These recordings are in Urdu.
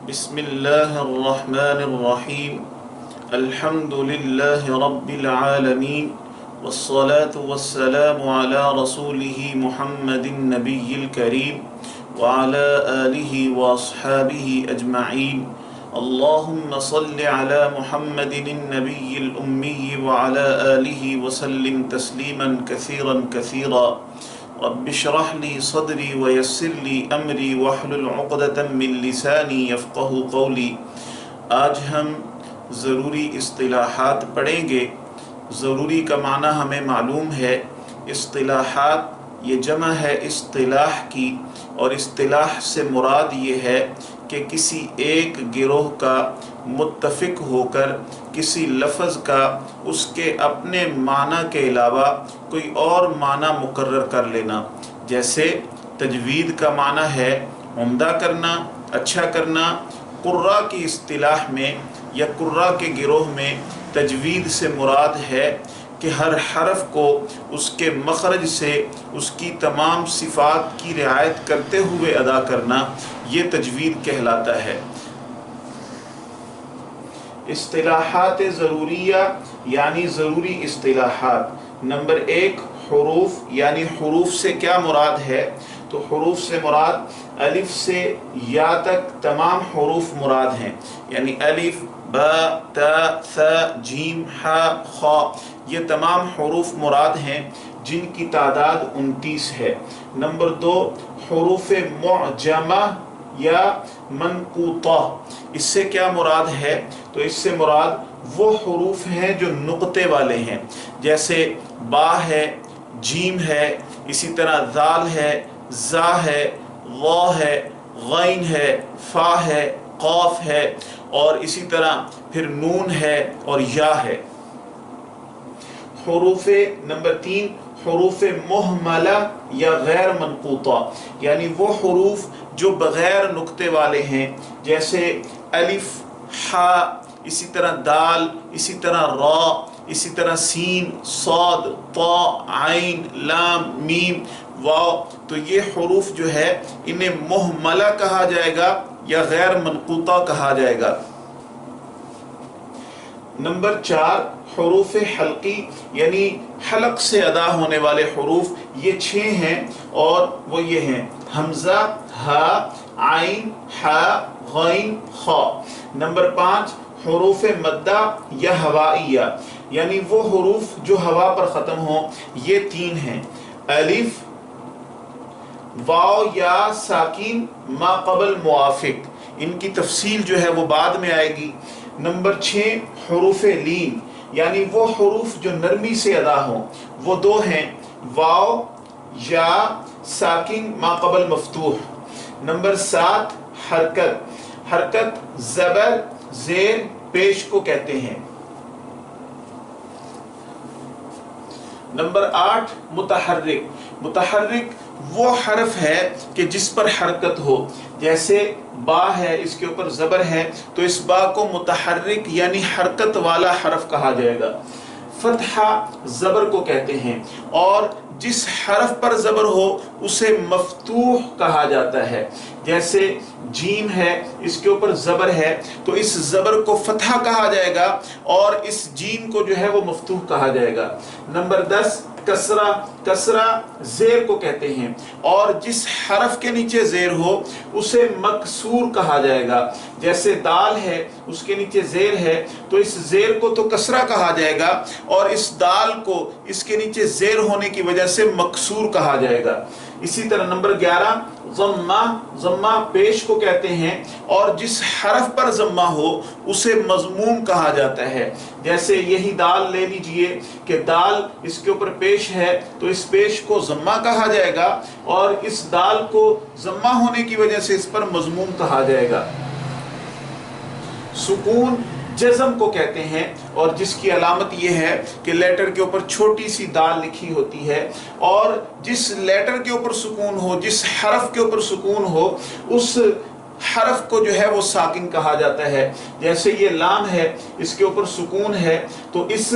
بسم الله الرحمن الرحيم. الحمد لله رب العالمين، والصلاة والسلام على رسوله محمد النبي الكريم وعلى آله وأصحابه أجمعين. اللهم صل على محمد النبي الأمي وعلى آله وسلم تسليما كثيرا كثيرا. رب اشرح لي صدري ويسر لي امری واحلل عقدۃ من لسانی یفقہوا قولی. آج ہم ضروری اصطلاحات پڑھیں گے. ضروری کا معنی ہمیں معلوم ہے. اصطلاحات یہ جمع ہے اصطلاح کی، اور اصطلاح سے مراد یہ ہے کہ کسی ایک گروہ کا متفق ہو کر کسی لفظ کا اس کے اپنے معنی کے علاوہ کوئی اور معنی مقرر کر لینا. جیسے تجوید کا معنی ہے عمدہ کرنا، اچھا کرنا. قراء کی اصطلاح میں یا قراء کے گروہ میں تجوید سے مراد ہے کہ ہر حرف کو اس کے مخرج سے اس کی تمام صفات کی رعایت کرتے ہوئے ادا کرنا، یہ تجوید کہلاتا ہے. اصطلاحات ضروریہ یعنی ضروری اصطلاحات. نمبر 1 حروف، یعنی حروف سے کیا مراد ہے؟ تو حروف سے مراد الف سے یا تک تمام حروف مراد ہیں، یعنی الف با تا ثا جیم ہا خا، یہ تمام حروف مراد ہیں جن کی تعداد 29 ہے. نمبر 2 حروف معجمہ یا منقوطہ. اس سے کیا مراد ہے؟ تو اس سے مراد وہ حروف ہیں جو نقطے والے ہیں، جیسے با ہے، جیم ہے، اسی طرح ذال ہے، زا ہے، وا ہے، غین ہے، فا ہے، قاف ہے، اور اسی طرح پھر نون ہے اور یا ہے. حروف نمبر 3 حروف مہملہ یا غیر منقوطہ، یعنی وہ حروف جو بغیر نقطے والے ہیں، جیسے الف، ہا، اسی طرح دال، اسی طرح را، اسی طرح سین، صاد، طا، عین، لام، میم، واو. تو یہ حروف جو ہے انہیں مہملہ کہا جائے گا یا غیر منقوطہ کہا جائے گا. نمبر 4 حروف حلقی، یعنی حلق سے ادا ہونے والے حروف. یہ 6 ہیں اور وہ یہ ہیں: حمزہ، ہا، عین، ہا، غین، خا. نمبر 5 حروف مدہ یا ہوائیہ، یعنی وہ حروف جو ہوا پر ختم ہوں. یہ 3 ہیں: الف، واو یا ساکین ما قبل موافق. ان کی تفصیل جو ہے وہ بعد میں آئے گی. نمبر 6 حروف لین، یعنی وہ حروف جو نرمی سے ادا ہوں. وہ 2 ہیں: واو یا ساکن ما قبل مفتوح. نمبر 7 حرکت. حرکت زبر، زیر، پیش کو کہتے ہیں. نمبر 8 متحرک. متحرک وہ حرف ہے کہ جس پر حرکت ہو. جیسے با ہے، اس کے اوپر زبر ہے، تو اس با کو متحرک یعنی حرکت والا حرف کہا جائے گا. فتحہ زبر کو کہتے ہیں، اور جس حرف پر زبر ہو اسے مفتوح کہا جاتا ہے. جیسے جیم ہے، اس کے اوپر زبر ہے، تو اس زبر کو فتحہ کہا جائے گا اور اس جیم کو جو ہے وہ مفتوح کہا جائے گا. نمبر 10 کسرہ. کسرہ زیر کو کہتے ہیں، اور جس حرف کے نیچے زیر ہو اسے مکسور کہا جائے گا. جیسے دال ہے، اس کے نیچے زیر ہے، تو اس زیر کو تو کسرہ کہا جائے گا، اور اس دال کو اس کے نیچے زیر ہونے کی وجہ سے مکسور کہا جائے گا. اسی طرح نمبر 11 ضمہ. ضمہ پیش کو کہتے ہیں، اور جس حرف پر ضمہ ہو اسے مضموم کہا جاتا ہے. جیسے یہی دال لے لیجئے کہ دال اس کے اوپر پیش ہے، تو اس پیش کو ضمہ کہا جائے گا، اور اس دال کو ضمہ ہونے کی وجہ سے اس پر مضموم کہا جائے گا. سکون جزم کو کہتے ہیں، اور جس کی علامت یہ ہے کہ لیٹر کے اوپر چھوٹی سی دال لکھی ہوتی ہے، اور جس لیٹر کے اوپر سکون ہو، جس حرف کے اوپر سکون ہو، اس حرف کو جو ہے وہ ساکن کہا جاتا ہے. جیسے یہ لام ہے، اس کے اوپر سکون ہے، تو اس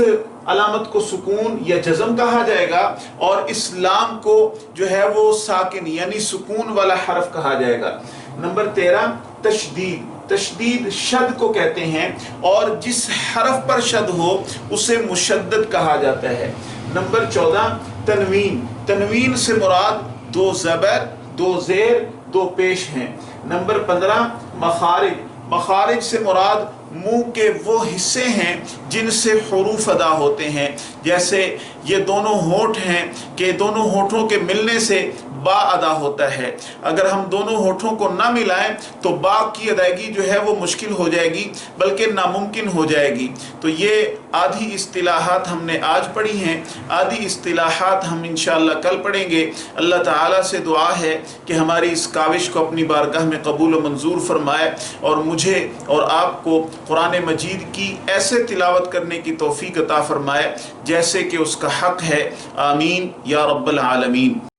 علامت کو سکون یا جزم کہا جائے گا، اور اس لام کو جو ہے وہ ساکن یعنی سکون والا حرف کہا جائے گا. نمبر 13 تشدید. تشدید شد کو کہتے ہیں، اور جس حرف پر شد ہو اسے مشدد کہا جاتا ہے۔ نمبر 14 تنوین، تنوین سے مراد 2 زبر 2 زیر 2 پیش ہیں۔ نمبر 15 مخارج، مخارج سے مراد منہ کے وہ حصے ہیں جن سے حروف ادا ہوتے ہیں، جیسے یہ دونوں ہونٹ ہیں کہ دونوں ہونٹوں کے ملنے سے با ادا ہوتا ہے، اگر ہم دونوں ہونٹوں کو نہ ملائیں تو با کی ادائیگی جو ہے وہ مشکل ہو جائے گی بلکہ ناممکن ہو جائے گی۔ تو یہ آدھی اصطلاحات ہم نے آج پڑھی ہیں، آدھی اصطلاحات ہم انشاءاللہ کل پڑھیں گے۔ اللہ تعالیٰ سے دعا ہے کہ ہماری اس کاوش کو اپنی بارگاہ میں قبول و منظور فرمائے، اور مجھے اور آپ کو قرآن مجید کی ایسے تلاوت کرنے کی توفیق عطا فرمائے جیسے کہ اس کا حق ہے۔ آمین یا رب العالمین۔